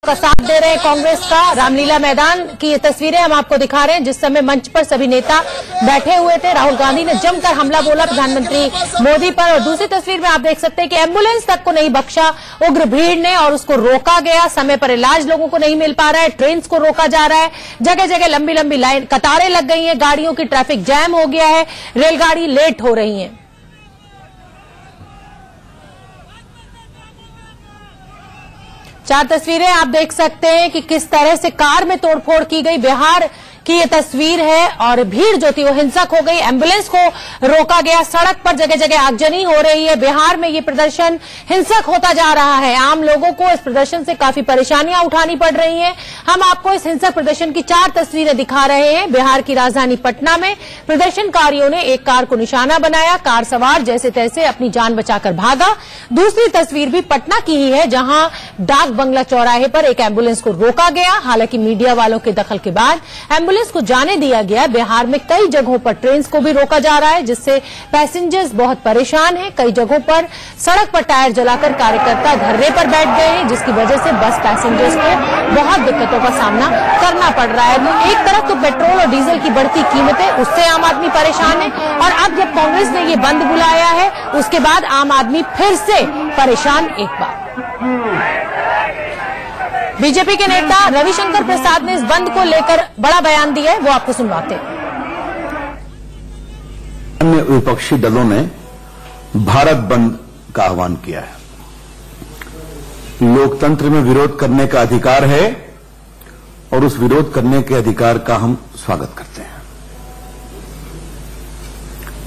का साथ दे रहे हैं कांग्रेस का। रामलीला मैदान की ये तस्वीरें हम आपको दिखा रहे हैं, जिस समय मंच पर सभी नेता बैठे हुए थे। राहुल गांधी ने जमकर हमला बोला प्रधानमंत्री मोदी पर। और दूसरी तस्वीर में आप देख सकते हैं कि एम्बुलेंस तक को नहीं बख्शा उग्र भीड़ ने और उसको रोका गया। समय पर इलाज लोगों को नहीं मिल पा रहा है, ट्रेन को रोका जा रहा है। जगह जगह लंबी लंबी लाइन कतारें लग गई हैं, गाड़ियों की ट्रैफिक जैम हो गया है, रेलगाड़ी लेट हो रही है। चार तस्वीरें आप देख सकते हैं कि किस तरह से कार में तोड़फोड़ की गई। बिहार की ये तस्वीर है और भीड़ जो थी वो हिंसक हो गई। एम्बुलेंस को रोका गया, सड़क पर जगह जगह आगजनी हो रही है। बिहार में ये प्रदर्शन हिंसक होता जा रहा है। आम लोगों को इस प्रदर्शन से काफी परेशानियां उठानी पड़ रही हैं। हम आपको इस हिंसक प्रदर्शन की चार तस्वीरें दिखा रहे हैं। बिहार की राजधानी पटना में प्रदर्शनकारियों ने एक कार को निशाना बनाया, कार सवार जैसे तैसे अपनी जान बचाकर भागा। दूसरी तस्वीर भी पटना की ही है, जहां डाक बंगला चौराहे पर एक एम्बुलेंस को रोका गया। हालांकि मीडिया वालों के दखल के बाद एम्बुलेंस को जाने दिया गया। बिहार में कई जगहों पर ट्रेन को भी रोका जा रहा है, जिससे पैसेंजर्स बहुत परेशान हैं। कई जगहों पर सड़क पर टायर जलाकर कार्यकर्ता धरने पर बैठ गए हैं, जिसकी वजह से बस पैसेंजर्स को बहुत दिक्कतों का सामना करना पड़ रहा है। तो एक तरफ तो पेट्रोल और डीजल की बढ़ती कीमतें, उससे आम आदमी परेशान है, और अब जब कांग्रेस ने ये बंद बुलाया है उसके बाद आम आदमी फिर से परेशान एक बार। बीजेपी के नेता रविशंकर प्रसाद ने इस बंद को लेकर बड़ा बयान दिया है, वो आपको सुनवाते हैं। अन्य विपक्षी दलों ने भारत बंद का आह्वान किया है। लोकतंत्र में विरोध करने का अधिकार है और उस विरोध करने के अधिकार का हम स्वागत करते हैं।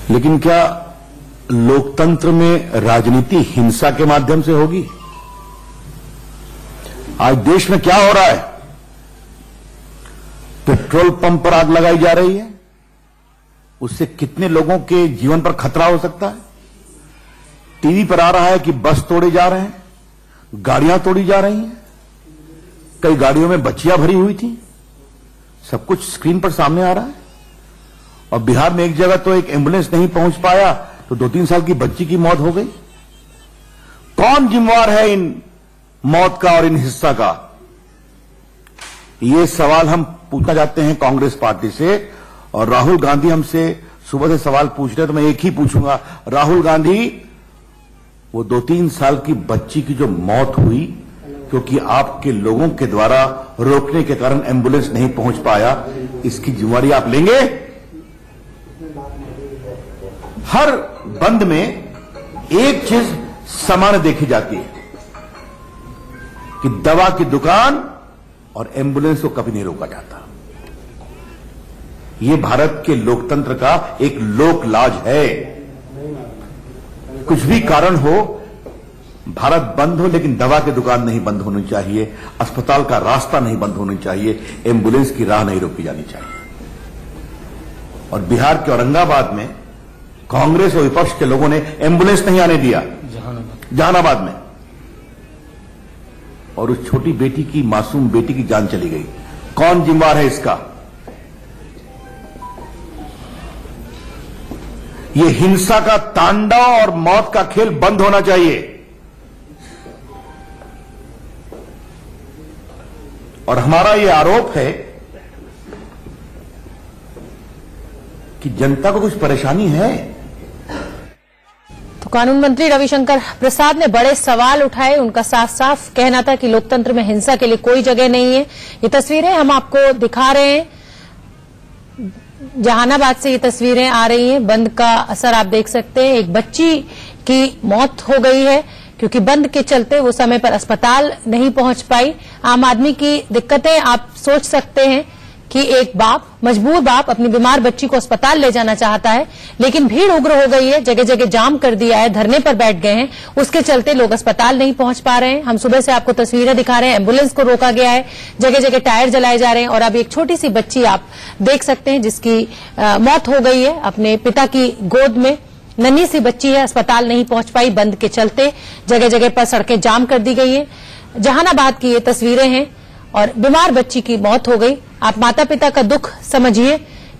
लेकिन क्या लोकतंत्र में राजनीति हिंसा के माध्यम से होगी? आज देश में क्या हो रहा है? पेट्रोल पंप पर आग लगाई जा रही है, उससे कितने लोगों के जीवन पर खतरा हो सकता है। टीवी पर आ रहा है कि बस तोड़े जा रहे हैं, गाड़ियां तोड़ी जा रही हैं, कई गाड़ियों में बच्चियां भरी हुई थी। सब कुछ स्क्रीन पर सामने आ रहा है। और बिहार में एक जगह तो एक एम्बुलेंस नहीं पहुंच पाया तो 2-3 साल की बच्ची की मौत हो गई। कौन जिम्मेवार है इन मौत का और इन हिस्सा का? ये सवाल हम पूछना चाहते हैं कांग्रेस पार्टी से। और राहुल गांधी हमसे सुबह से सवाल पूछ रहे हैं, तो मैं एक ही पूछूंगा। राहुल गांधी, वो 2-3 साल की बच्ची की जो मौत हुई क्योंकि आपके लोगों के द्वारा रोकने के कारण एम्बुलेंस नहीं पहुंच पाया, इसकी जिम्मेवारी आप लेंगे? हर बंद में एक चीज सामान्य देखी जाती है कि दवा की दुकान और एम्बुलेंस को कभी नहीं रोका जाता। यह भारत के लोकतंत्र का एक लोक लाज है। कुछ भी कारण हो, भारत बंद हो, लेकिन दवा की दुकान नहीं बंद होनी चाहिए, अस्पताल का रास्ता नहीं बंद होना चाहिए, एम्बुलेंस की राह नहीं रोकी जानी चाहिए। और बिहार के औरंगाबाद में कांग्रेस और विपक्ष के लोगों ने एम्बुलेंस नहीं आने दिया, जहानाबाद में, और उस छोटी बेटी की, मासूम बेटी की जान चली गई। कौन जिम्मेवार है इसका? ये हिंसा का तांडव और मौत का खेल बंद होना चाहिए। और हमारा ये आरोप है कि जनता को कुछ परेशानी है। तो कानून मंत्री रविशंकर प्रसाद ने बड़े सवाल उठाए। उनका साफ साफ कहना था कि लोकतंत्र में हिंसा के लिए कोई जगह नहीं है। ये तस्वीरें हम आपको दिखा रहे हैं, जहानाबाद से ये तस्वीरें आ रही हैं। बंद का असर आप देख सकते हैं। एक बच्ची की मौत हो गई है क्योंकि बंद के चलते वो समय पर अस्पताल नहीं पहुंच पाई। आम आदमी की दिक्कतें आप सोच सकते हैं कि एक बाप, मजबूर बाप, अपनी बीमार बच्ची को अस्पताल ले जाना चाहता है, लेकिन भीड़ उग्र हो गई है, जगह जगह जाम कर दिया है, धरने पर बैठ गए हैं, उसके चलते लोग अस्पताल नहीं पहुंच पा रहे हैं। हम सुबह से आपको तस्वीरें दिखा रहे हैं, एम्बुलेंस को रोका गया है, जगह जगह टायर जलाए जा रहे हैं। और अब एक छोटी सी बच्ची आप देख सकते हैं जिसकी मौत हो गई है अपने पिता की गोद में। नन्ही सी बच्ची है, अस्पताल नहीं पहुंच पाई बंद के चलते, जगह जगह पर सड़कें जाम कर दी गई है। जहानाबाद की ये तस्वीरें हैं और बीमार बच्ची की मौत हो गई। आप माता पिता का दुख समझिए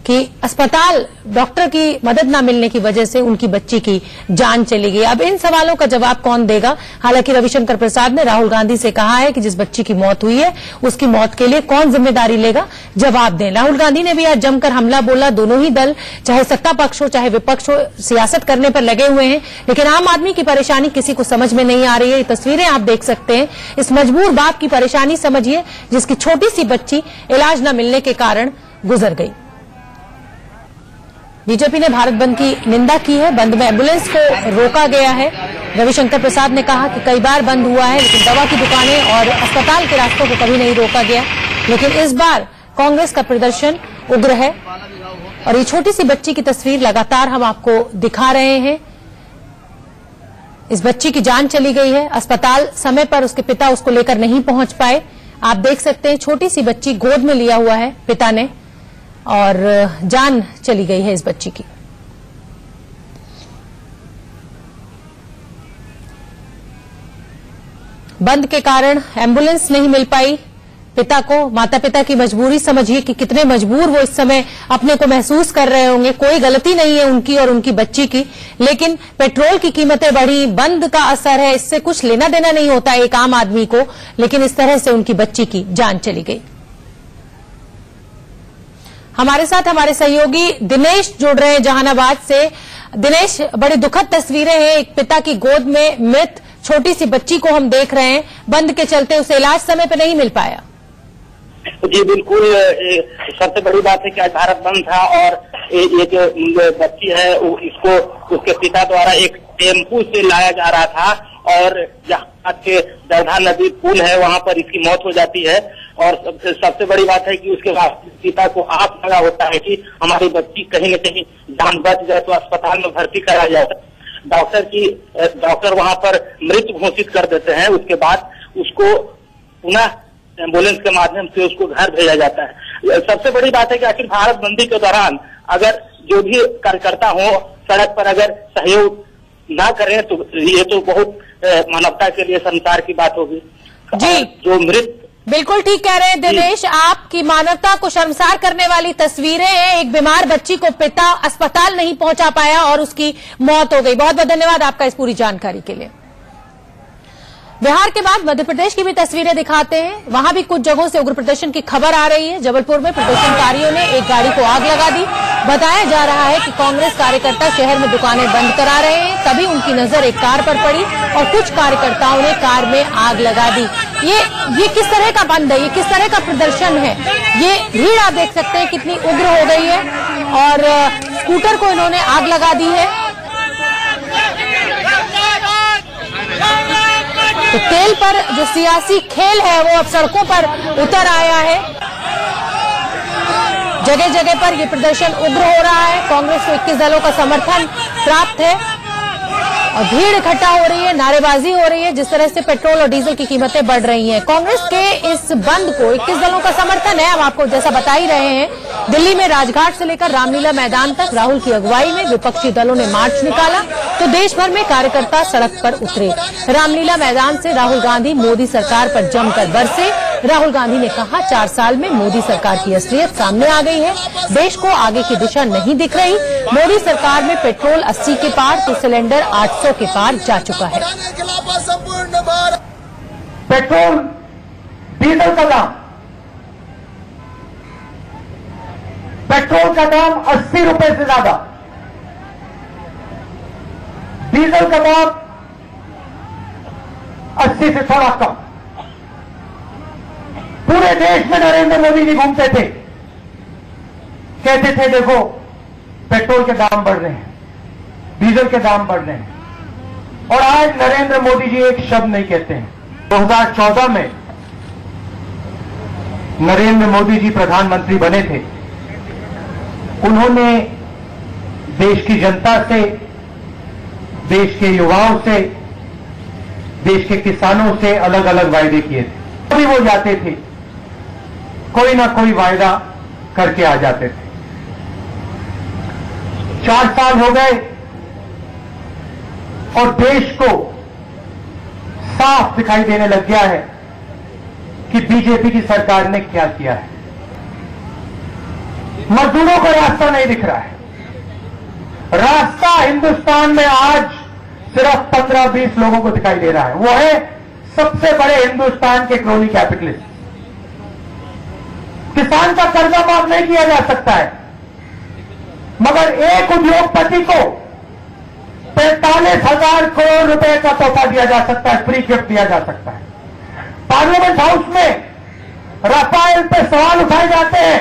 कि अस्पताल डॉक्टर की मदद न मिलने की वजह से उनकी बच्ची की जान चली गई। अब इन सवालों का जवाब कौन देगा? हालांकि रविशंकर प्रसाद ने राहुल गांधी से कहा है कि जिस बच्ची की मौत हुई है उसकी मौत के लिए कौन जिम्मेदारी लेगा, जवाब दें। राहुल गांधी ने भी आज जमकर हमला बोला। दोनों ही दल, चाहे सत्ता पक्ष हो चाहे विपक्ष हो, सियासत करने पर लगे हुए हैं, लेकिन आम आदमी की परेशानी किसी को समझ में नहीं आ रही है। ये तस्वीरें आप देख सकते हैं। इस मजबूर बाप की परेशानी समझिए, जिसकी छोटी सी बच्ची इलाज न मिलने के कारण गुजर गई। बीजेपी ने भारत बंद की निंदा की है। बंद में एम्बुलेंस को रोका गया है। रविशंकर प्रसाद ने कहा कि कई बार बंद हुआ है, लेकिन दवा की दुकानें और अस्पताल के रास्तों को कभी नहीं रोका गया। लेकिन इस बार कांग्रेस का प्रदर्शन उग्र है और ये छोटी सी बच्ची की तस्वीर लगातार हम आपको दिखा रहे हैं। इस बच्ची की जान चली गई है। अस्पताल समय पर उसके पिता उसको लेकर नहीं पहुंच पाए। आप देख सकते हैं, छोटी सी बच्ची गोद में लिया हुआ है पिता ने, और जान चली गई है इस बच्ची की। बंद के कारण एम्बुलेंस नहीं मिल पाई पिता को। माता पिता की मजबूरी समझिए कि कितने मजबूर वो इस समय अपने को महसूस कर रहे होंगे। कोई गलती नहीं है उनकी और उनकी बच्ची की, लेकिन पेट्रोल की कीमतें बढ़ी, बंद का असर है, इससे कुछ लेना देना नहीं होता एक आम आदमी को, लेकिन इस तरह से उनकी बच्ची की जान चली गई। हमारे साथ हमारे सहयोगी दिनेश जुड़ रहे हैं जहानाबाद से। दिनेश, बड़ी दुखद तस्वीरें हैं। एक पिता की गोद में मृत छोटी सी बच्ची को हम देख रहे हैं। बंद के चलते उसे इलाज समय पर नहीं मिल पाया। जी बिल्कुल, सबसे बड़ी बात है कि आज भारत बंद था और ये जो बच्ची है इसको उसके पिता द्वारा एक टेम्पू से लाया जा रहा था और जहाँ के दरधा नदी पुल है वहाँ पर इसकी मौत हो जाती है। और सबसे बड़ी बात है कि उसके बाद पिता को आस लगा होता है कि हमारी बच्ची कहीं न कहीं जान बच जाए तो अस्पताल में भर्ती कराया जाए। डॉक्टर वहाँ पर मृत घोषित कर देते हैं। उसके बाद उसको पुनः एम्बुलेंस के माध्यम से उसको घर भेजा जाता है। सबसे बड़ी बात है कि आखिर भारत बंदी के दौरान अगर जो भी कार्यकर्ता हो सड़क पर अगर सहयोग ना करें तो ये तो बहुत मानवता के लिए संसार की बात होगी। जी, जो मृत, बिल्कुल ठीक कह रहे हैं दिनेश, आपकी मानवता को शर्मसार करने वाली तस्वीरें हैं। एक बीमार बच्ची को पिता अस्पताल नहीं पहुंचा पाया और उसकी मौत हो गई। बहुत बहुत धन्यवाद आपका इस पूरी जानकारी के लिए। बिहार के बाद मध्य प्रदेश की भी तस्वीरें दिखाते हैं। वहां भी कुछ जगहों से उग्र प्रदर्शन की खबर आ रही है। जबलपुर में प्रदर्शनकारियों ने एक गाड़ी को आग लगा दी। बताया जा रहा है कि कांग्रेस कार्यकर्ता शहर में दुकानें बंद करा रहे हैं, तभी उनकी नजर एक कार पर पड़ी और कुछ कार्यकर्ताओं ने कार में आग लगा दी। ये किस तरह का बंद है, ये किस तरह का प्रदर्शन है? ये भीड़ आप देख सकते हैं कितनी उग्र हो गई है और स्कूटर को इन्होंने आग लगा दी है। तो तेल पर जो सियासी खेल है वो अब सड़कों पर उतर आया है। जगह जगह पर ये प्रदर्शन उग्र हो रहा है। कांग्रेस को 21 दलों का समर्थन प्राप्त है और भीड़ इकट्ठा हो रही है, नारेबाजी हो रही है। जिस तरह से पेट्रोल और डीजल की कीमतें बढ़ रही हैं, कांग्रेस के इस बंद को 21 दलों का समर्थन है। हम आपको जैसा बता ही रहे हैं, दिल्ली में राजघाट से लेकर रामलीला मैदान तक राहुल की अगुवाई में विपक्षी दलों ने मार्च निकाला तो देश भर में कार्यकर्ता सड़क पर उतरे। रामलीला मैदान से राहुल गांधी मोदी सरकार पर जमकर बरसे। राहुल गांधी ने कहा 4 साल में मोदी सरकार की असलियत सामने आ गई है, देश को आगे की दिशा नहीं दिख रही। मोदी सरकार में पेट्रोल 80 के पार तो सिलेंडर 800 के पार जा चुका है। पेट्रोल डीजल का दाम, पेट्रोल का दाम 80 रुपए से ज्यादा, डीजल का दाम 80 से थोड़ा कम। पूरे देश में नरेंद्र मोदी जी घूमते थे, कहते थे देखो पेट्रोल के दाम बढ़ रहे हैं, डीजल के दाम बढ़ रहे हैं, और आज नरेंद्र मोदी जी एक शब्द नहीं कहते हैं। 2014 में नरेंद्र मोदी जी प्रधानमंत्री बने थे। उन्होंने देश की जनता से, देश के युवाओं से, देश के किसानों से अलग अलग वायदे किए थे। कभी वो जाते थे, कोई ना कोई वायदा करके आ जाते थे। 4 साल हो गए और देश को साफ दिखाई देने लग गया है कि बीजेपी की सरकार ने क्या किया है। मजदूरों को रास्ता नहीं दिख रहा है। रास्ता हिंदुस्तान में आज सिर्फ 15-20 लोगों को दिखाई दे रहा है, वो है सबसे बड़े हिंदुस्तान के क्रोनी कैपिटलिस्ट। किसान का कर्जा माफ नहीं किया जा सकता है, मगर एक उद्योगपति को 45,000 करोड़ रुपए का तोहफा दिया जा सकता है, फ्री गिफ्ट दिया जा सकता है। पार्लियामेंट हाउस में राफेल पे सवाल उठाए जाते हैं,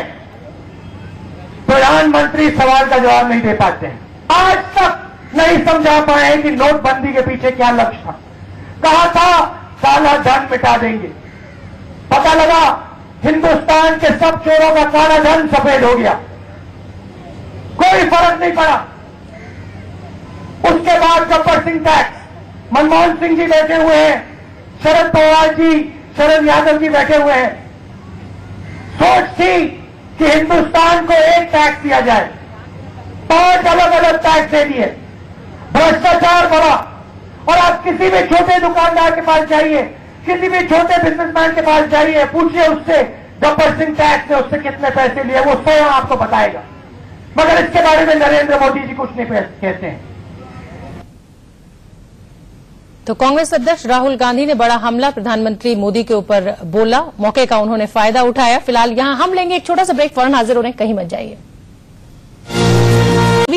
प्रधानमंत्री सवाल का जवाब नहीं दे पाते हैं। आज तक नहीं समझा पाए कि नोटबंदी के पीछे क्या लक्ष्य था। कहा था काला धन मिटा देंगे, पता लगा हिंदुस्तान के सब चोरों का काला धन सफेद हो गया, कोई फर्क नहीं पड़ा। उसके बाद गब्बर सिंह टैक्स, मनमोहन सिंह जी बैठे हुए हैं, शरद पवार जी, शरद यादव जी बैठे हुए हैं। सोच थी कि हिंदुस्तान को एक टैक्स दिया जाए, 5 अलग अलग टैक्स दे दिए, भ्रष्टाचार बढ़ा। और आप किसी भी छोटे दुकानदार के पास जाइए, किसी भी छोटे बिजनेसमैन के पास जाइए, पूछिए उससे गब्बर सिंह टैक्स ने उससे कितने पैसे लिए, वो स्वयं आपको बताएगा। मगर इसके बारे में नरेंद्र मोदी जी कुछ नहीं कहते हैं। तो कांग्रेस अध्यक्ष राहुल गांधी ने बड़ा हमला प्रधानमंत्री मोदी के ऊपर बोला, मौके का उन्होंने फायदा उठाया। फिलहाल यहां हम लेंगे एक छोटा सा ब्रेक, फौरन हाजिर हो रहे हैं, कहीं मत जाइए।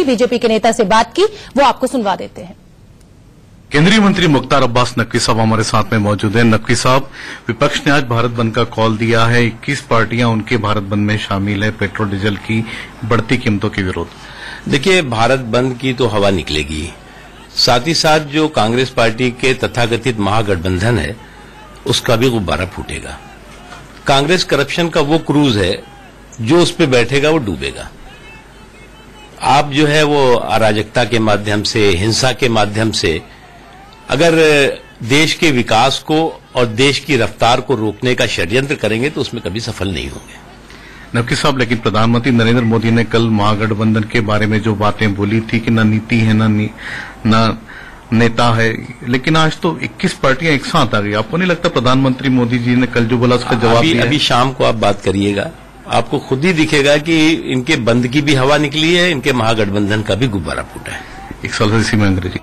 बीजेपी के नेता से बात की, वो आपको सुनवा देते हैं। केंद्रीय मंत्री मुख्तार अब्बास नकवी साहब हमारे साथ में मौजूद हैं। नकवी साहब, विपक्ष ने आज भारत बंद का कॉल दिया है, 21 पार्टियां उनके भारत बंद में शामिल है, पेट्रोल डीजल की बढ़ती कीमतों के विरोध। देखिए, भारत बंद की तो हवा निकलेगी, साथ ही साथ जो कांग्रेस पार्टी के तथाकथित महागठबंधन है उसका भी गुब्बारा फूटेगा। कांग्रेस करप्शन का वो क्रूज है, जो उस पर बैठेगा वो डूबेगा। आप जो है वो अराजकता के माध्यम से, हिंसा के माध्यम से अगर देश के विकास को और देश की रफ्तार को रोकने का षड्यंत्र करेंगे तो उसमें कभी सफल नहीं होंगे। नकवी साहब, लेकिन प्रधानमंत्री नरेंद्र मोदी ने कल महागठबंधन के बारे में जो बातें बोली थी कि न नीति है न नेता है, लेकिन आज तो 21 पार्टियां एक साथ आ गई। आपको नहीं लगता प्रधानमंत्री मोदी जी ने कल जो बोला उसका जवाब दिया? अभी शाम को आप बात करिएगा, आपको खुद ही दिखेगा कि इनके बंद की भी हवा निकली है, इनके महागठबंधन का भी गुब्बारा फूटा है। एक साल से इसी में अंग्रेजी।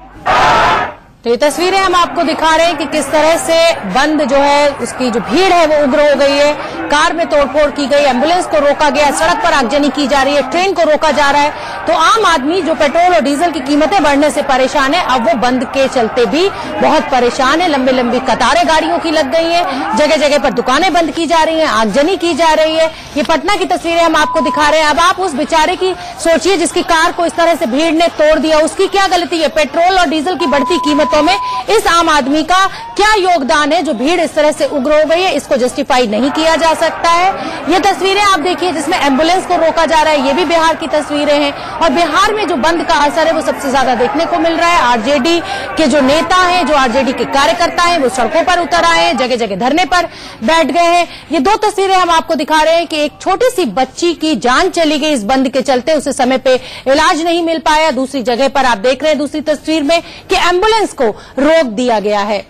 तो ये तस्वीरें हम आपको दिखा रहे हैं कि किस तरह से बंद जो है उसकी जो भीड़ है वो उग्र हो गई है। कार में तोड़फोड़ की गई, एम्बुलेंस को रोका गया, सड़क पर आगजनी की जा रही है, ट्रेन को रोका जा रहा है। तो आम आदमी जो पेट्रोल और डीजल की कीमतें बढ़ने से परेशान है, अब वो बंद के चलते भी बहुत परेशान है। लंबी लंबी कतारें गाड़ियों की लग गई है, जगह जगह पर दुकानें बंद की जा रही हैं, आगजनी की जा रही है। ये पटना की तस्वीरें हम आपको दिखा रहे हैं। अब आप उस बेचारे की सोचिए जिसकी कार को इस तरह से भीड़ ने तोड़ दिया, उसकी क्या गलती है? पेट्रोल और डीजल की बढ़ती कीमतों में इस आम आदमी का क्या योगदान है जो भीड़ इस तरह से उग्र हो गई है? इसको जस्टिफाई नहीं किया जा सकता है। ये तस्वीरें आप देखिए जिसमें एम्बुलेंस को रोका जा रहा है, ये भी बिहार की तस्वीरें हैं। और बिहार में जो बंद का असर है वो सबसे ज्यादा देखने को मिल रहा है। आरजेडी के जो नेता हैं, जो आरजेडी के कार्यकर्ता हैं, वो सड़कों पर उतर आए हैं, जगह जगह धरने पर बैठ गए हैं। ये 2 तस्वीरें हम आपको दिखा रहे हैं कि एक छोटी सी बच्ची की जान चली गई इस बंद के चलते, उसे समय पे इलाज नहीं मिल पाया। दूसरी जगह पर आप देख रहे हैं दूसरी तस्वीर में कि एम्बुलेंस को रोक दिया गया है।